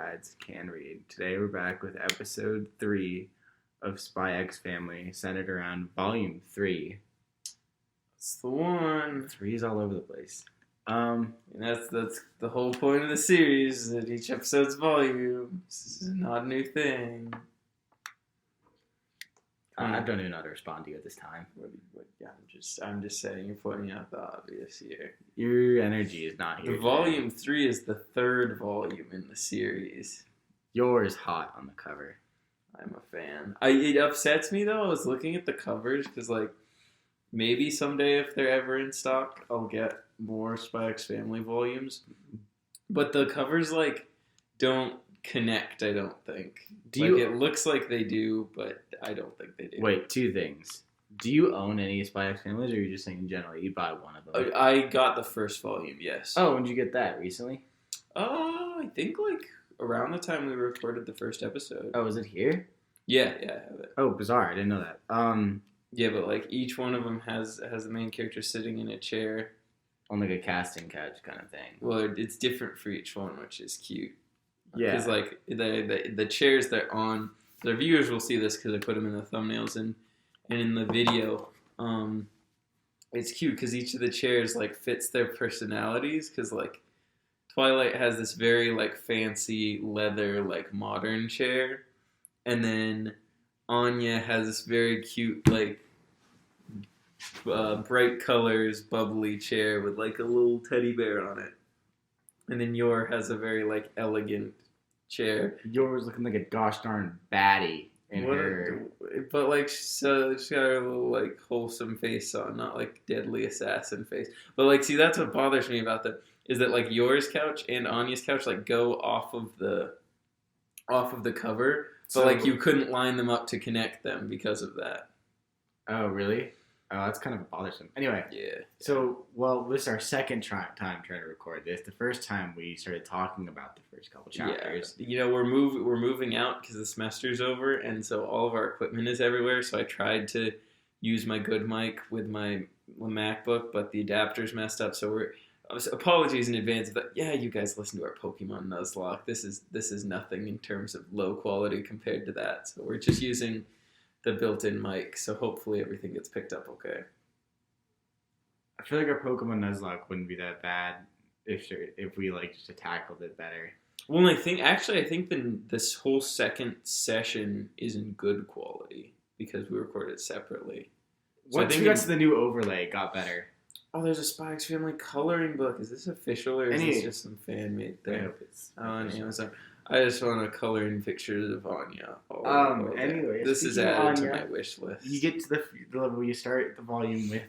Lads Can Read. Today we're back with episode 3 of SpyFam, centered around volume 3. That's the one. 3 is all over the place. And that's the whole point of the series, that each episode's volume. This is not a new thing. I don't even know how to respond to you at this time. Yeah, I'm just saying, you're pointing out the obvious here. Your energy is not here. The volume 3 is the third volume in the series. Yours hot on the cover. I'm a fan. It upsets me though. I was looking at the covers because, like, maybe someday if they're ever in stock, I'll get more SpyFam volumes. But the covers, like, don't connect, I don't think. It looks like they do, but I don't think they do. Wait, two things. Do you own any SpyFam, or are you just saying in general you buy one of them? I got the first volume, yes. Oh, when did you get that? Recently? I think, like, around the time we recorded the first episode. Oh, is it here? Yeah, I have it. Oh, bizarre. I didn't know that. Yeah, but, like, each one of them has the main character sitting in a chair. On, like, a casting couch kind of thing. Well, it's different for each one, which is cute. Yeah. Because, like, the chairs they're on, the viewers will see this because I put them in the thumbnails and in the video. It's cute because each of the chairs, like, fits their personalities. Because, like, Twilight has this very, like, fancy leather, like, modern chair. And then Anya has this very cute, like, bright colors, bubbly chair with, like, a little teddy bear on it. And then Yor has a very, like, elegant chair. Yor's looking like a gosh darn baddie in her. But, like, so she's got her little, like, wholesome face on, not, like, deadly assassin face. But, like, see, that's what bothers me about that, is that, like, Yor's couch and Anya's couch, like, go off of the cover. But, like, you couldn't line them up to connect them because of that. Oh, really? Oh, that's kind of bothersome. Anyway. Yeah. So, well, this is our second time trying to record this. The first time we started talking about the first couple chapters. Yeah. You know, we're moving out because the semester's over, and so all of our equipment is everywhere. So I tried to use my good mic with my MacBook, but the adapter's messed up. So apologies in advance. But yeah, you guys listen to our Pokemon Nuzlocke. This is nothing in terms of low quality compared to that. So we're just using the built-in mic, so hopefully everything gets picked up okay. I feel like our Pokemon Nuzlocke wouldn't be that bad if we, like, just tackled it better. Well, I think this whole second session is in good quality because we recorded it separately. So Once we got to the new overlay, it got better. Oh, there's a SpyFam coloring book. Is this official or is this just some fan-made thing? I hope it's on Amazon. I just want to color in pictures of Anya. Anyway, this is added to my wish list. You get to the level where you start the volume with,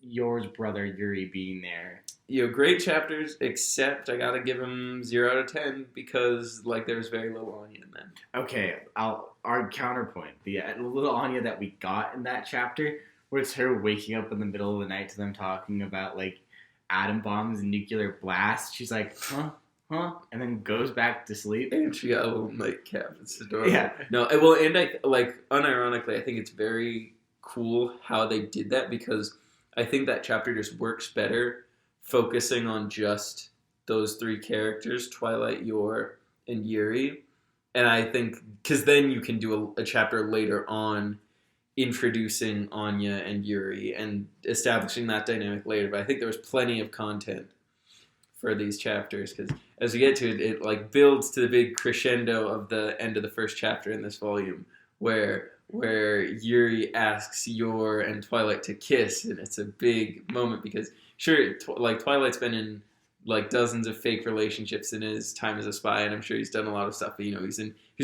Yor's brother Yuri being there. Great chapters, except I gotta give him 0 out of 10 because, like, there's very little Anya in them. Okay, our counterpoint, the little Anya that we got in that chapter, where it's her waking up in the middle of the night to them talking about, like, atom bombs and nuclear blasts. She's like, huh? And then goes back to sleep. And she got a little nightcap. It's adorable. Yeah. No, well, and unironically, I think it's very cool how they did that because I think that chapter just works better focusing on just those three characters, Twilight, Yor, and Yuri. And I think, because then you can do a chapter later on introducing Anya and Yuri and establishing that dynamic later. But I think there was plenty of content for these chapters because as we get to it, it, like, builds to the big crescendo of the end of the first chapter in this volume where Yuri asks Yor and Twilight to kiss, and it's a big moment because sure, Twilight's been in, like, dozens of fake relationships in his time as a spy, and I'm sure he's done a lot of stuff, but, he's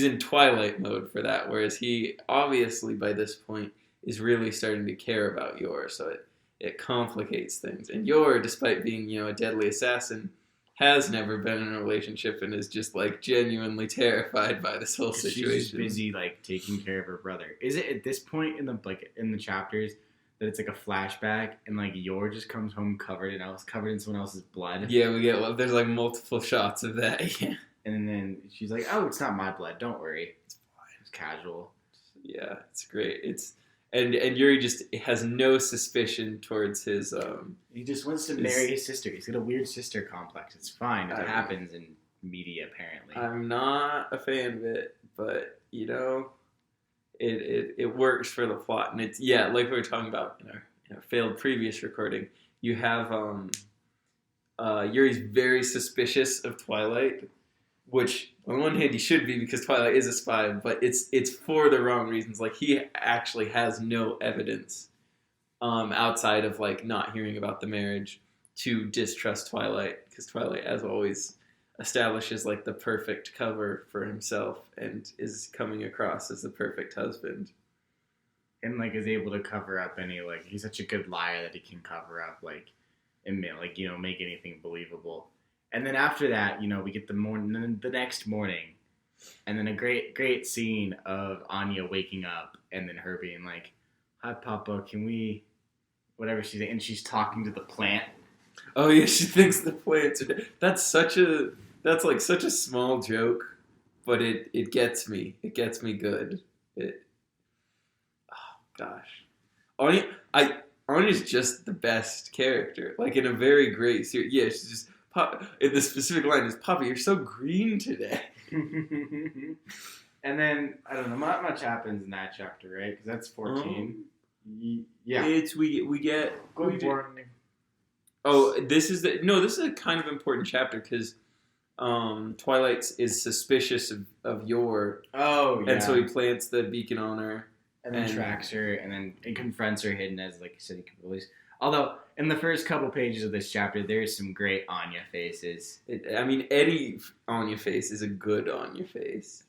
in Twilight mode for that, whereas he obviously by this point is really starting to care about Yor, so it complicates things. And Yor, despite being, a deadly assassin, has never been in a relationship and is just, like, genuinely terrified by this whole situation. She's just busy, like, taking care of her brother. Is it at this point in the chapters that it's like a flashback and, like, Yor just comes home covered in someone else's blood? Yeah, there's, like, multiple shots of that. Yeah. And then she's like, "Oh, it's not my blood. Don't worry. It's fine. It's casual." Yeah, it's great. And Yuri just has no suspicion towards his... He just wants to marry his sister. He's got a weird sister complex. It's fine. It happens, and media apparently. I'm not a fan of it, but it works for the plot, and it's like we were talking about in our failed previous recording. You have Yuri's very suspicious of Twilight, which on one hand he should be because Twilight is a spy, but it's for the wrong reasons. Like he actually has no evidence outside of like not hearing about the marriage to distrust Twilight, because Twilight, as always, establishes like the perfect cover for himself and is coming across as the perfect husband. And like is able to cover up any like he's such a good liar that he can cover up like and like make anything believable. And then after that, we get the next morning, and then a great scene of Anya waking up and then her being like, "Hi, Papa, can we?" Whatever she's and she's talking to the plant. Oh yeah, she thinks the plants are dead. That's such a small joke, but it gets me. It gets me good. Oh gosh, Anya's just the best character. Like in a very great series. Yeah, she's just in the specific line is, "Papa, you're so green today." And then I don't know, not much happens in that chapter, right? Because that's 14. Yeah, we get. Oh, this is a kind of important chapter because Twilight is suspicious of Yor. Oh, yeah. And so he plants the beacon on her. And then tracks her, and then it confronts her hidden as, like you said, he can release. Although, in the first couple pages of this chapter, there's some great Anya faces. Any Anya face is a good Anya face.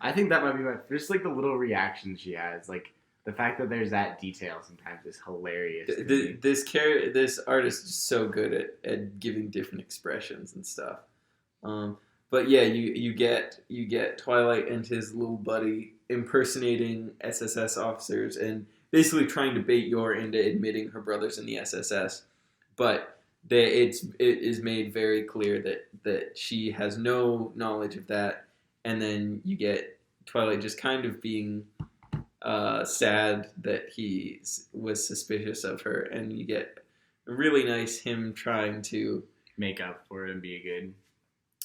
I think that might be just like the little reactions she has. Like, the fact that there's that detail sometimes is hilarious. This artist is so good at giving different expressions and stuff. But yeah, you get Twilight and his little buddy impersonating SSS officers and basically trying to bait Yor into admitting her brother's in the SSS. But it is made very clear that she has no knowledge of that. And then you get Twilight just kind of being sad that he was suspicious of her, and you get really nice him trying to make up for it and be a good.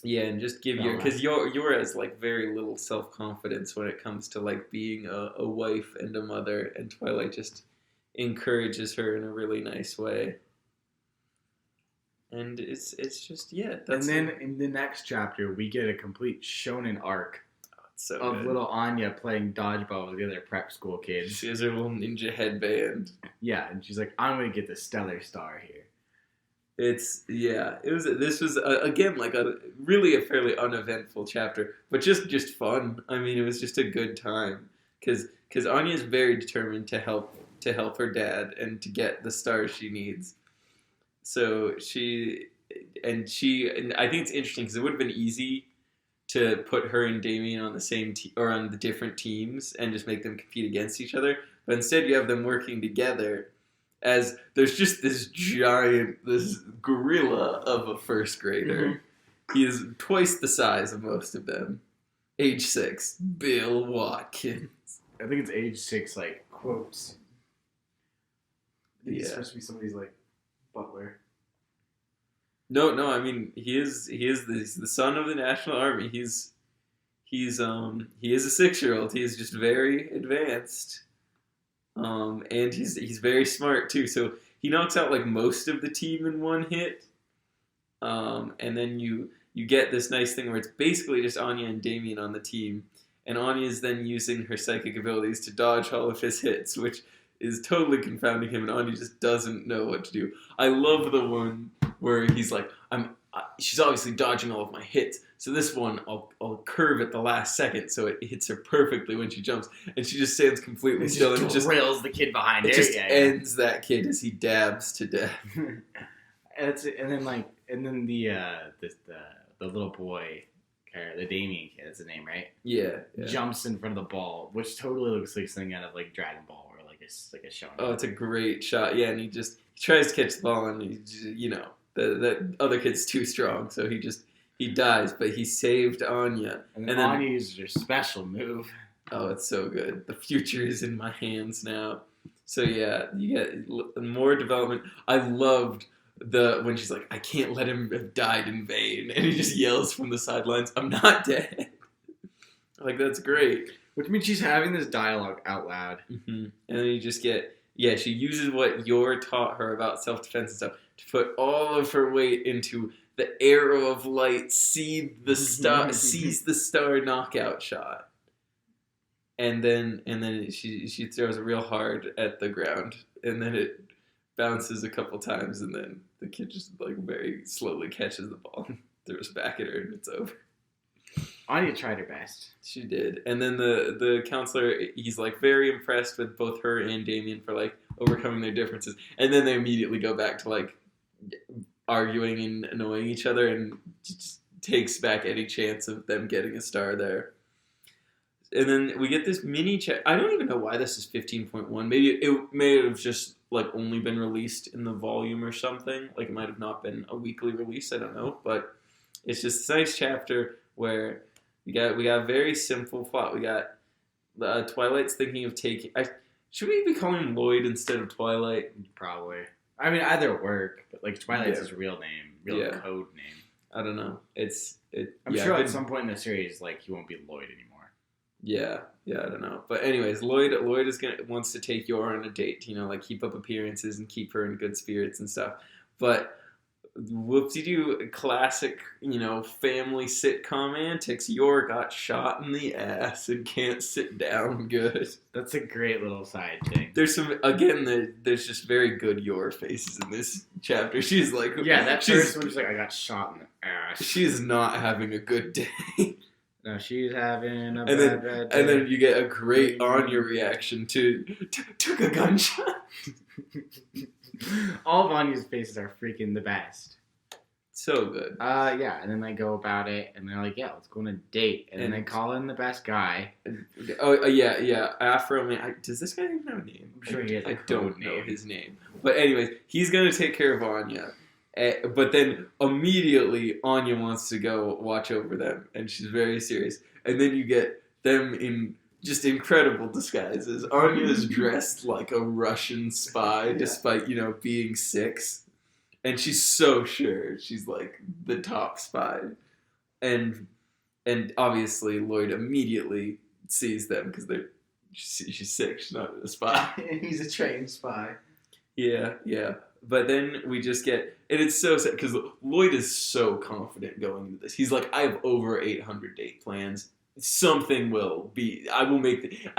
Yeah, and just give because Yor has like very little self-confidence when it comes to like being a wife and a mother, and Twilight just encourages her in a really nice way. And it's just and then in the next chapter we get a complete shonen arc of good. Little Anya playing dodgeball with the other prep school kids. She has her little ninja headband. Yeah, and she's like, "I'm gonna get the stellar star here." This was again like a fairly uneventful chapter, but just fun. I mean, it was just a good time because Anya is very determined to help her dad and to get the stars she needs. So and I think it's interesting because it would have been easy to put her and Damien on the same or on the different teams and just make them compete against each other, but instead you have them working together. As there's just this gorilla of a first grader. Mm-hmm. He is twice the size of most of them. Age 6, Bill Watkins. I think it's age 6, like, quotes. He's supposed to be somebody's, like, butler. No, I mean, he is the son of the National Army. He is a 6-year-old. He is just very advanced. And he's very smart too. So he knocks out like most of the team in one hit. And then you get this nice thing where it's basically just Anya and Damien on the team, and Anya is then using her psychic abilities to dodge all of his hits, which is totally confounding him, and Anya just doesn't know what to do. I love the one where he's like, she's obviously dodging all of my hits, so this one I'll curve at the last second so it hits her perfectly when she jumps, and she just stands completely still and just drills the kid behind her. It just ends that kid as he dabs to death. And then the little boy, the Damien kid, that's the name, right? Yeah. Jumps in front of the ball, which totally looks like something out of like Dragon Ball or like a show. Oh, it's a great shot. Yeah, and he tries to catch the ball, and the other kid's too strong, so he dies, but he saved Anya. And then Anya uses her special move. Oh, it's so good. The future is in my hands now. So yeah, you get more development. I loved when she's like, I can't let him have died in vain, and he just yells from the sidelines, I'm not dead. Like, that's great. Which means she's having this dialogue out loud. Mm-hmm. And then you just get, she uses what Yor taught her about self-defense and stuff to put all of her weight into the arrow of light, sees the star knockout shot. And then she throws it real hard at the ground, and then it bounces a couple times, and then the kid just like very slowly catches the ball and throws back at her, and it's over. Anya tried her best. She did. And then the counselor, he's like very impressed with both her and Damien for like overcoming their differences. And then they immediately go back to like arguing and annoying each other, and just takes back any chance of them getting a star there. And then we get this mini I don't even know why this is 15.1. Maybe it may have just like only been released in the volume or something. Like it might have not been a weekly release. I don't know. But it's just this nice chapter where we got a very simple plot. We got Twilight's thinking of taking. Should we be calling him Loid instead of Twilight? Probably. I mean, either work, but like Twilight's his real name, code name. I don't know. I'm sure at some point in the series, like he won't be Loid anymore. Yeah, I don't know. But anyways, Loid wants to take Yor on a date, like keep up appearances and keep her in good spirits and stuff. But whoopsie-doo, classic, family sitcom antics. Yor got shot in the ass and can't sit down good. That's a great little side thing. There's there's just very good Yor faces in this chapter. She's like... Yeah, that first one, she's like, I got shot in the ass. She's not having a good day. No, she's having a bad day. And then you get a great Anya reaction to took a gunshot. All of Anya's faces are freaking the best. So good. Yeah, and then they go about it, and they're like, yeah, let's go on a date. And then they call in the best guy. Yeah. Afro Man. Does this guy even have a name? I'm sure he has a I don't know his name. But anyways, he's going to take care of Anya. But then immediately Anya wants to go watch over them, and she's very serious. And then you get them in just incredible disguises. Anya's dressed like a Russian spy, despite, being 6. And she's so sure she's like the top spy. And obviously Loid immediately sees them because she's 6, she's not a spy. And he's a trained spy. Yeah. But then we just get, and it's so sad because Loid is so confident going into this. He's like, I have over 800 date plans. Something will be, I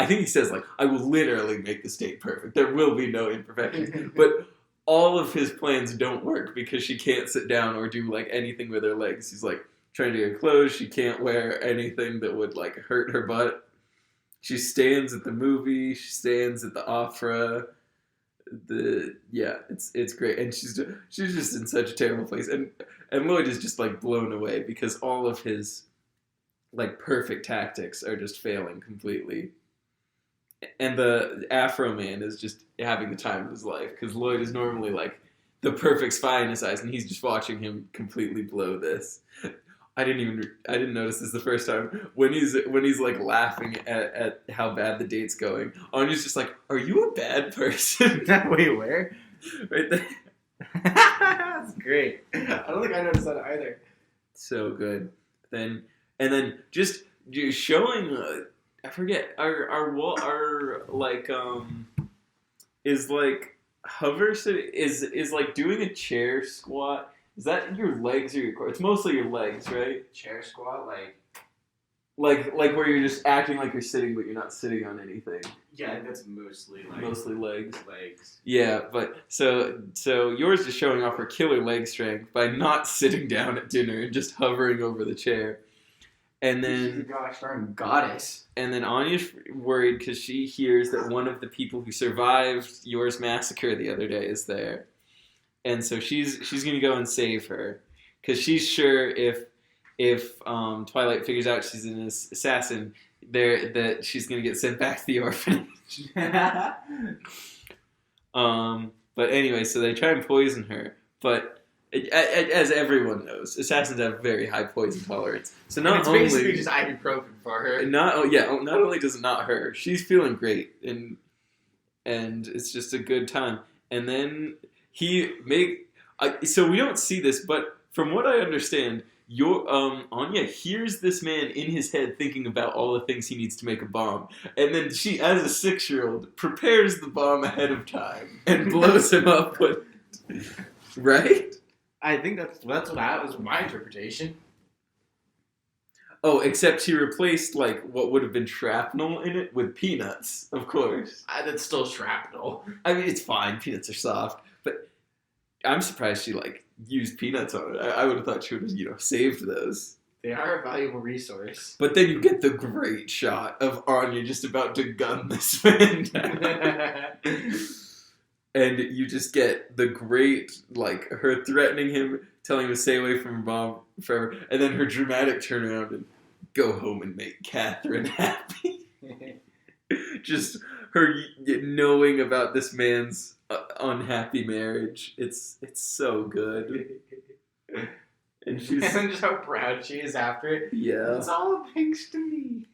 think he says like, I will literally make this date perfect. There will be no imperfections. But all of his plans don't work because she can't sit down or do like anything with her legs. He's like trying to get clothes. She can't wear anything that would like hurt her butt. She stands at the movie. She stands at the opera. It's great, and she's just in such a terrible place, and Loid is just like blown away because all of his like perfect tactics are just failing completely, and the Afro Man is just having the time of his life because Loid is normally like the perfect spy in his eyes, and he's just watching him completely blow this. I didn't notice this the first time when he's like laughing at how bad the date's going. Anya's just like, "Are you a bad person?" Wait, where? Right there. That's great. I don't think I noticed that either. So good. Then just showing. I forget our like is like hover is like doing a chair squat. Is that your legs or your core? It's mostly your legs, right? Chair squat, like where you're just acting like you're sitting, but you're not sitting on anything. Yeah, I think that's mostly legs. Legs. Yeah, but so yours is showing off her killer leg strength by not sitting down at dinner and just hovering over the chair. And then, gosh darn goddess. And then Anya's worried because she hears that one of the people who survived Yor's massacre the other day is there. And so she's going to go and save her because she's sure if Twilight figures out she's an assassin, that she's going to get sent back to the orphanage. But anyway, so they try and poison her. But as everyone knows, assassins have very high poison tolerance. So not only basically just ibuprofen for her. Not only does it not hurt, she's feeling great, and it's just a good time. And then So we don't see this, but from what I understand, Anya hears this man in his head thinking about all the things he needs to make a bomb, and then she, as a 6-year-old, prepares the bomb ahead of time and blows him up with. Right? I think that was my interpretation. Oh, except she replaced like what would have been shrapnel in it with peanuts, of course. That's still shrapnel. I mean, it's fine. Peanuts are soft, but I'm surprised she like used peanuts on it. I would have thought she would have, saved those. They are a valuable resource. But then you get the great shot of Anya just about to gun this man down. And you just get the great, like, her threatening him, telling him to stay away from her mom forever, and then her dramatic turnaround and go home and make Catherine happy. Just her knowing about this man's unhappy marriage. It's so good. And she's just how proud she is after it. Yeah. It's all thanks to me.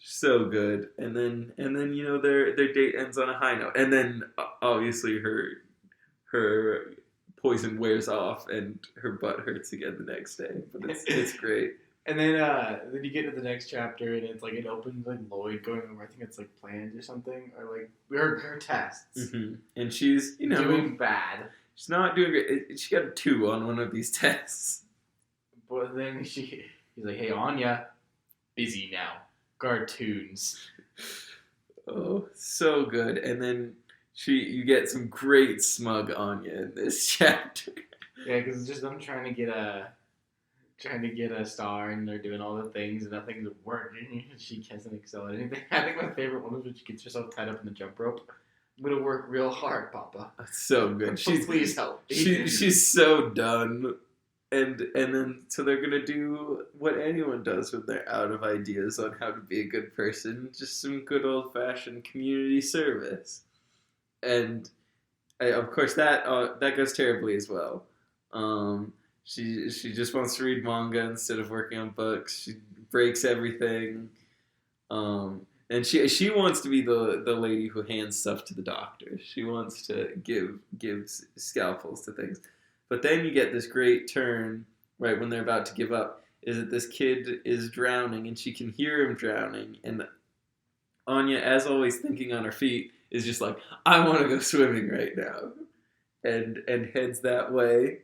So good. And then their date ends on a high note. And then obviously her poison wears off and her butt hurts again the next day. But it's great. And then you get to the next chapter and it's like it opens like Loid going over, I think it's like plans or something, or like her tests. Mm-hmm. And she's doing bad. She's not doing great. She got a 2 on one of these tests. But then he's like, hey Anya, busy now. Cartoons. Oh, so good. And then you get some great smug Anya in this chapter. Yeah, because it's just them trying to get a star, and they're doing all the things, and nothing's working. She doesn't excel at anything. I think my favorite one is when she gets herself tied up in the jump rope. I'm gonna work real hard, Papa. That's so good. Please help. She's so done. And then, so they're going to do what anyone does when they're out of ideas on how to be a good person. Just some good old-fashioned community service. And, of course, that goes terribly as well. She just wants to read manga instead of working on books. She breaks everything. And she wants to be the lady who hands stuff to the doctor. She wants to give scalpels to things. But then you get this great turn, right, when they're about to give up, is that this kid is drowning, and she can hear him drowning, and Anya, as always thinking on her feet, is just like, I want to go swimming right now, and heads that way.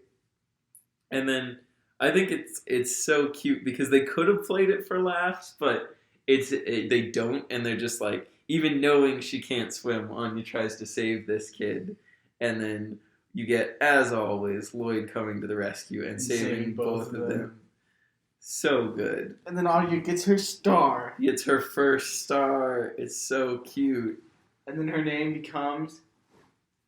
And then I think it's so cute, because they could have played it for laughs, but they don't, and they're just like, even knowing she can't swim, Anya tries to save this kid, and then you get, as always, Loid coming to the rescue and saving both of them. So good. And then Anya gets her star. Gets her first star. It's so cute. And then her name becomes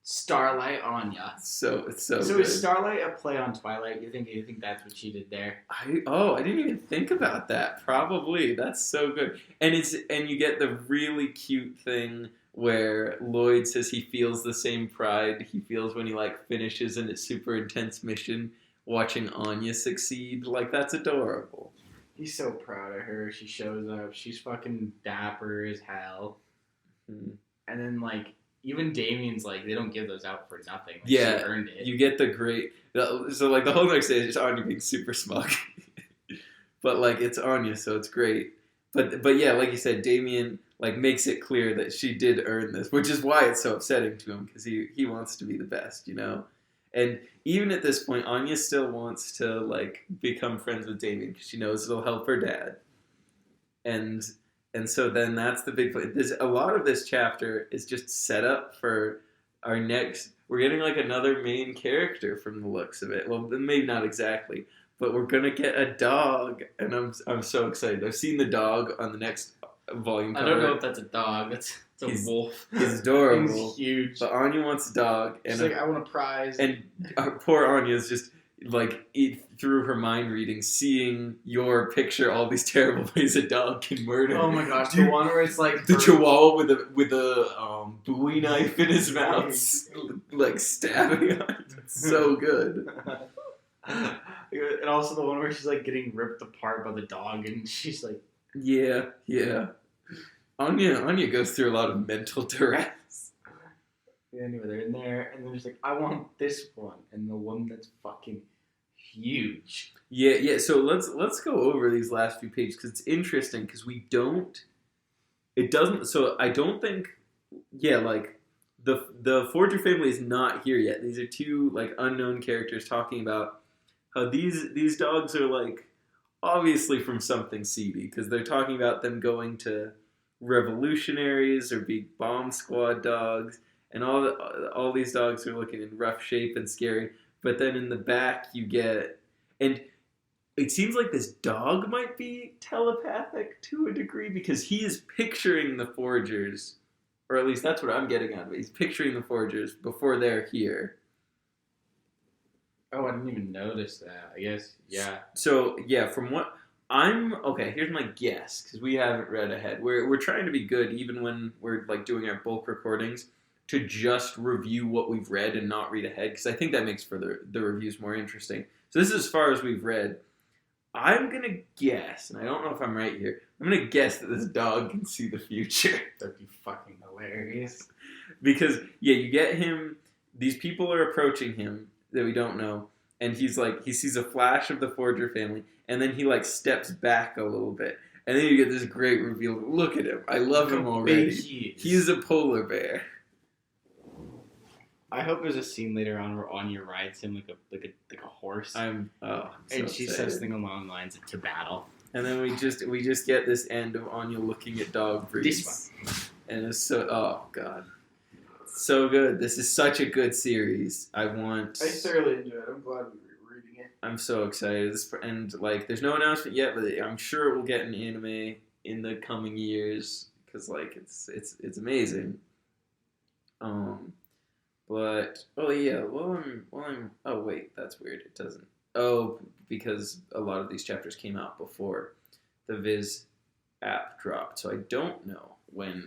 Starlight Anya. It's so good. Is Starlight a play on Twilight? You think that's what she did there? I didn't even think about that. Probably. That's so good. And you get the really cute thing where Loid says he feels the same pride he feels when he finishes in a super intense mission, watching Anya succeed. That's adorable. He's so proud of her. She shows up. She's fucking dapper as hell. Mm-hmm. And then even Damien's they don't give those out for nothing. Yeah, she earned it. You get the great. So the whole next day is just Anya being super smug, but it's Anya, so it's great. But yeah, like you said, Damien makes it clear that she did earn this, which is why it's so upsetting to him, because he wants to be the best, And even at this point, Anya still wants to become friends with Damien because she knows it'll help her dad. And so then that's the big point. A lot of this chapter is just set up for our next. We're getting another main character from the looks of it. Well, maybe not exactly, but we're gonna get a dog, and I'm so excited. I've seen the dog on the next volume cover. I don't know if that's a dog. It's a wolf. He's adorable. He's huge. But Anya wants a dog. She's I want a prize. And poor Anya's just, through her mind reading, seeing your picture all these terrible ways a dog can murder. Oh my gosh, the one where it's the chihuahua with a Bowie knife in his mouth, stabbing on it. It's so good. And also the one where she's getting ripped apart by the dog, and she's Yeah. Anya goes through a lot of mental duress. Anyway, they're in there, and they're just like, I want this one, and the one that's fucking huge. Yeah. So let's go over these last few pages because it's interesting because we don't. It doesn't. So I don't think. Yeah, like the Forger family is not here yet. These are two like unknown characters talking about how these dogs are like obviously from something seedy because they're talking about them going to revolutionaries or big bomb squad dogs, and all these dogs are looking in rough shape and scary. But then in the back you get, and it seems like this dog might be telepathic to a degree because he is picturing the Forgers, or at least that's what I'm getting out of it. He's picturing the Forgers before they're here. Oh, I didn't even notice that. I guess, yeah. So yeah, from what okay, here's my guess because we haven't read ahead. We're trying to be good even when we're like doing our bulk recordings to just review what we've read and not read ahead because I think that makes for the reviews more interesting. So this is as far as we've read. I'm gonna guess, and I don't know if I'm right here. I'm gonna guess that this dog can see the future. That'd be fucking hilarious. Because yeah, you get him. These people are approaching him that we don't know, and he's like, he sees a flash of the Forger family, and then he like steps back a little bit, and then you get this great reveal. Look at him! I love him already. He is a polar bear. I hope there's a scene later on where Anya rides him like a horse. I'm so and she excited. says something along the lines of "to battle." And then we just get this end of Anya looking at dog breeds. This one. And it's so, oh god, so good. This is such a good series. I thoroughly enjoyed it. I'm glad we were reading it. I'm so excited. And like, there's no announcement yet, but I'm sure it will get an anime in the coming years because like it's amazing. But oh yeah, oh wait, that's weird. It doesn't. Oh, because a lot of these chapters came out before the Viz app dropped, so I don't know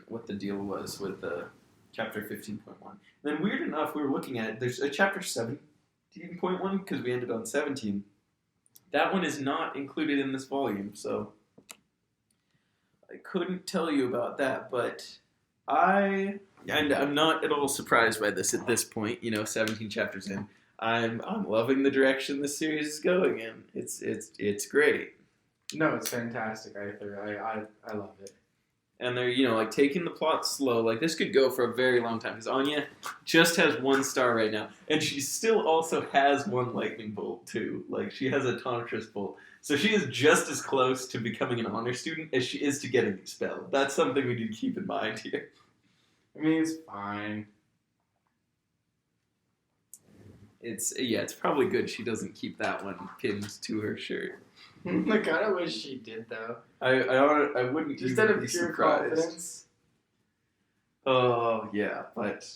what the deal was with the chapter 15.1. Then weird enough, we were looking at it. There's a chapter 17.1 because we ended on 17. That one is not included in this volume, so I couldn't tell you about that. But I'm not at all surprised by this at this point. 17 chapters in. I'm loving the direction this series is going in. It's great. No, it's fantastic. I love it. And they're like taking the plot slow. Like this could go for a very long time because Anya just has 1 star right now, and she still also has 1 lightning bolt too. Like she has a Tantress bolt, so she is just as close to becoming an honor student as she is to getting expelled. That's something we need to keep in mind here. I mean, it's fine. It's probably good she doesn't keep that one pinned to her shirt. I kind of wish she did though. I wouldn't just even out of be pure surprised. confidence. Oh yeah, but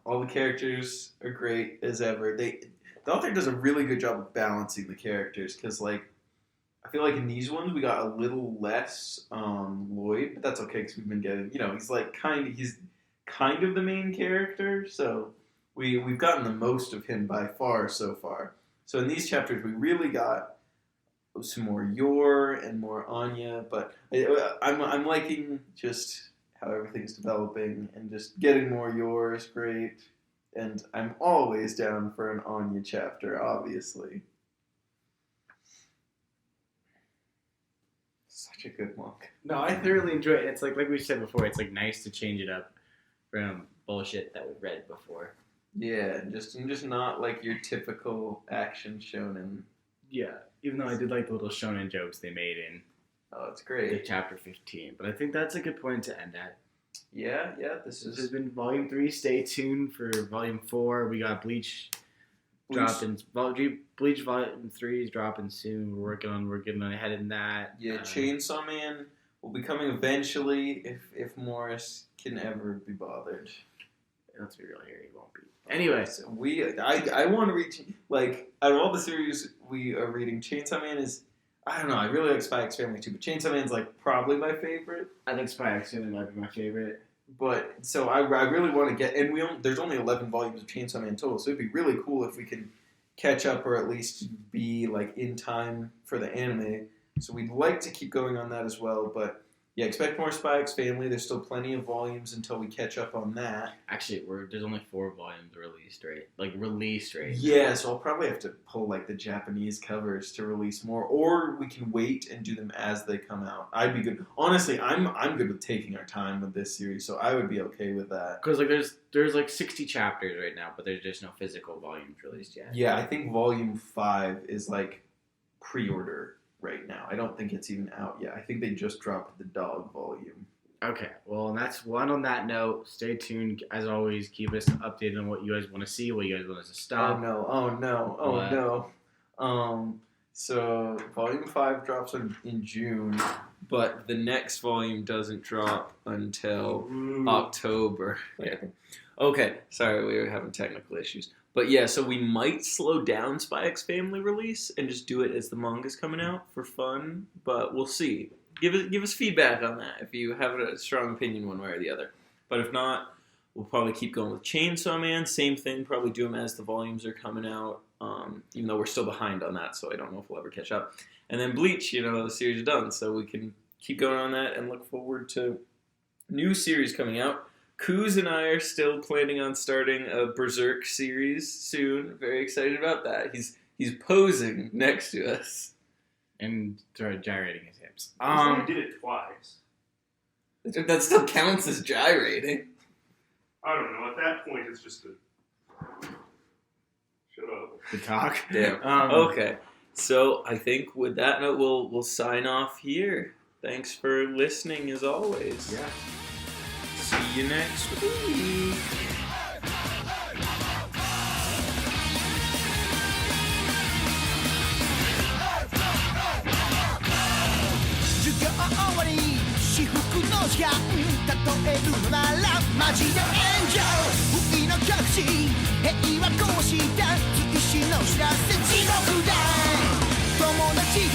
all the characters are great as ever. The author does a really good job of balancing the characters because like I feel like in these ones we got a little less Loid, but that's okay because we've been getting he's kind of the main character, so we've gotten the most of him by far so far. So in these chapters we really got some more Yor and more Anya, but I'm liking just how everything's developing and just getting more Yor is great. And I'm always down for an Anya chapter, obviously. Such a good monk. No, I thoroughly enjoy it. It's like we said before, it's like nice to change it up from bullshit that we've read before. Yeah, just not like your typical action shonen. Yeah, even though I did like the little shonen jokes they made in it's great. The chapter 15. But I think that's a good point to end at. Yeah, this has been Volume 3. Stay tuned for Volume 4. We got Bleach dropping. Bleach Volume 3 is dropping soon. We're getting ahead in that. Yeah, Chainsaw Man will be coming eventually if Morris can ever be bothered. Let's be real here, he won't be. Anyway, so I want to read, like, out of all the series we are reading, Chainsaw Man is, I don't know, I really like Spy X Family too, but Chainsaw Man's like probably my favorite. I think Spy X Family might be my favorite. But, so I really want to get, and there's only 11 volumes of Chainsaw Man total, so it'd be really cool if we can catch up or at least be, like, in time for the anime. So we'd like to keep going on that as well, but Yeah, expect more Spy X Family. There's still plenty of volumes until we catch up on that. Actually, there's only 4 volumes released, right? Like, released, right? Yeah, so I'll probably have to pull, like, the Japanese covers to release more. Or we can wait and do them as they come out. I'd be good. Honestly, I'm good with taking our time with this series, so I would be okay with that. Because, like, there's like 60 chapters right now, but there's just no physical volumes released yet. Yeah, I think Volume 5 is, like, pre-order right now. I don't think it's even out yet. I think they just dropped the dog volume. Okay, well, and that's one on that note. Stay tuned. As always, keep us updated on what you guys want to see, what you guys want us to stop. Oh no. So Volume 5 drops in June, but the next volume doesn't drop until October. Yeah. Okay, sorry, we were having technical issues. But yeah, so we might slow down Spy X Family release and just do it as the manga's coming out for fun, but we'll see. Give us feedback on that if you have a strong opinion one way or the other. But if not, we'll probably keep going with Chainsaw Man. Same thing, probably do them as the volumes are coming out, even though we're still behind on that, so I don't know if we'll ever catch up. And then Bleach, the series is done, so we can keep going on that and look forward to new series coming out. Kuz and I are still planning on starting a Berserk series soon. Very excited about that. He's posing next to us. And gyrating his hips. I did it twice. That still counts as gyrating. I don't know. At that point, it's just a... Shut up. The talk. Damn. Okay. So I think with that note, we'll sign off here. Thanks for listening as always. Yeah. See you next week.至福の時間例えるのならマジで炎上不意の極地平和行使だ追試の知らせ地獄だ友達